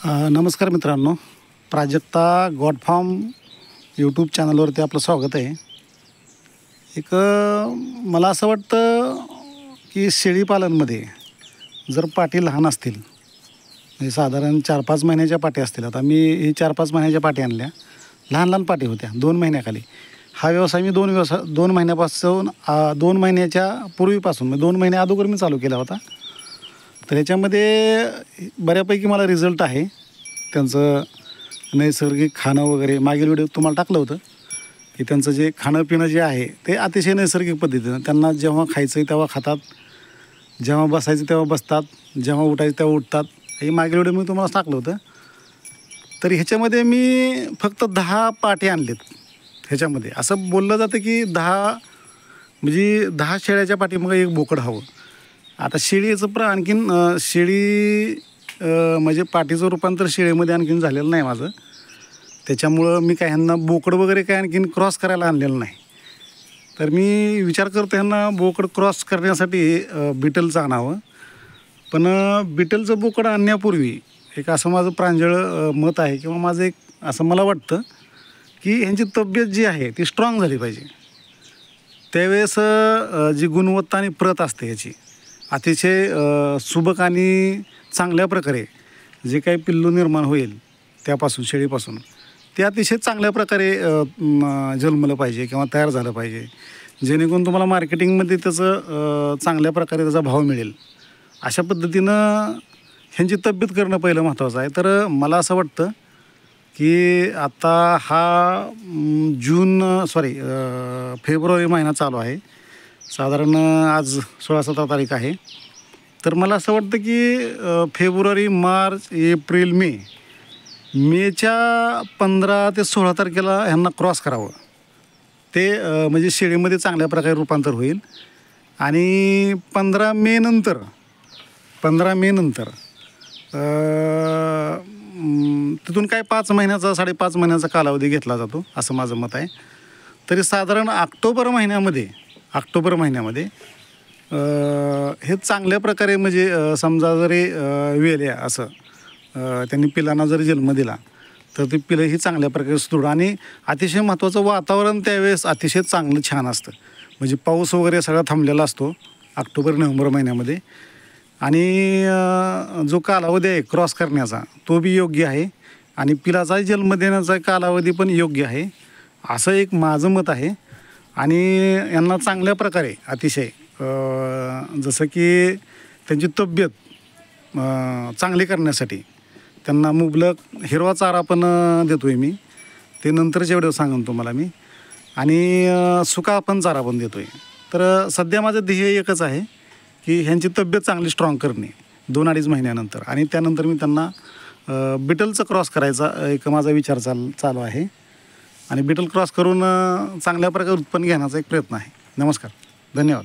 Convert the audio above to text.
नमस्कार मित्रांनो, Prajakta God form YouTube चॅनलवरती आपलं स्वागत आहे. मला असं वाटतं की शेळीपालनमध्ये जर पाटी लहान असतील, म्हणजे साधारण 4-5 महिन्याच्या पाटी असतील. आता मी ही 4-5 महिन्याच्या पाटी आणल्या, लहान लहान पाटी होत्या 2 महिन्याखाली. हा व्यवसाय मी 2 महिन्यापासून 2 महिन्याच्या पूर्वीपासून, म्हणजे 2 महिन्या अगोदर मी चालू केला होता. तर याच्यामध्ये बऱ्यापैकी मला रिझल्ट आहे. त्यांचं नैसर्गिक खाणं वगैरे मागील व्हिडिओ तुम्हाला टाकलं होतं की त्यांचं जे खाणं पिणं जे आहे ते अतिशय नैसर्गिक पद्धतीनं, त्यांना जेव्हा खायचं आहे तेव्हा खातात, जेव्हा बसायचं तेव्हा बसतात, जेव्हा उठायचं तेव्हा उठतात. हे मागील व्हिडिओ मी तुम्हाला टाकलं होतं. तर ह्याच्यामध्ये मी फक्त 10 पाटी आणलेत. ह्याच्यामध्ये असं बोललं जातं की 10 म्हणजे 10 शेळ्याच्या पाठीमागे एक बोकड हवं. आता शेळीचं आणखीन शेळी म्हणजे पाटीचं रूपांतर शेळीमध्ये आणखीन झालेलं नाही माझं. त्याच्यामुळं मी काय ह्यांना बोकड वगैरे काय आणखीन क्रॉस करायला आणलेलं नाही. तर मी विचार करतो ह्यांना बोकड क्रॉस करण्यासाठी बिटलचं आणावं. पण बिटलचं बोकड आणण्यापूर्वी एक असं माझं प्रांजळ मत आहे किंवा माझं एक असं मला वाटतं की ह्यांची तब्येत जी आहे ती स्ट्रॉंग झाली पाहिजे. त्यावेळेस जी गुणवत्ता आणि प्रत असते याची अतिशय सुबक आणि चांगल्या प्रकारे जे काही पिल्लू निर्माण होईल त्यापासून, शेळीपासून, ते अतिशय चांगल्या प्रकारे जन्मलं पाहिजे किंवा तयार झालं पाहिजे, जेणेकरून तुम्हाला मार्केटिंगमध्ये त्याचं चांगल्या प्रकारे त्याचा भाव मिळेल. अशा पद्धतीनं ह्यांची तब्येत करणं पहिलं महत्त्वाचं आहे. तर मला असं वाटतं की आता हा फेब्रुवारी महिना चालू आहे. साधारण आज 16-17 तारीख आहे. तर मला असं वाटतं की फेब्रुवारी, मार्च, एप्रिल, मेच्या 15 ते 16 तारखेला ह्यांना क्रॉस करावं. ते म्हणजे शेळीमध्ये चांगल्या प्रकारे रूपांतर होईल. आणि 15 मे नंतर तिथून काय 5 महिन्याचा 5.5 महिन्याचा कालावधी घेतला जातो असं माझं मत आहे. तरी साधारण ऑक्टोबर महिन्यामध्ये हे चांगल्या प्रकारे म्हणजे समजा जरी वेल्या असं त्यांनी पिलांना जरी जन्म दिला तर ते पिलं ही चांगल्या प्रकारे सुदृढ आणि अतिशय महत्त्वाचं वातावरण त्यावेळेस अतिशय चांगलं छान असतं. म्हणजे पाऊस वगैरे सगळा थांबलेला असतो ऑक्टोबर-नोव्हेंबर महिन्यामध्ये. आणि जो कालावधी आहे क्रॉस करण्याचा तो बी योग्य आहे आणि पिलाचा जन्म देण्याचा कालावधी पण योग्य आहे असं एक माझं मत आहे. आणि यांना चांगल्या प्रकारे अतिशय जसं की त्यांची तब्येत चांगली करण्यासाठी त्यांना मुबलक हिरवा चारा पण देतो आहे मी. ते नंतरच्या व्हिडिओ सांगेन तुम्हाला मी. आणि सुका पण चारा पण देतो आहे. तर सध्या माझं ध्येय एकच आहे की ह्यांची तब्येत चांगली स्ट्रॉंग करणे 2-2.5 महिन्यानंतर. आणि त्यानंतर मी त्यांना बिटलचं क्रॉस करायचा एक माझा विचार चालू आहे. आणि बिटल क्रॉस करून चांगल्या प्रकारे उत्पन्न घेण्याचा एक प्रयत्न आहे. नमस्कार, धन्यवाद.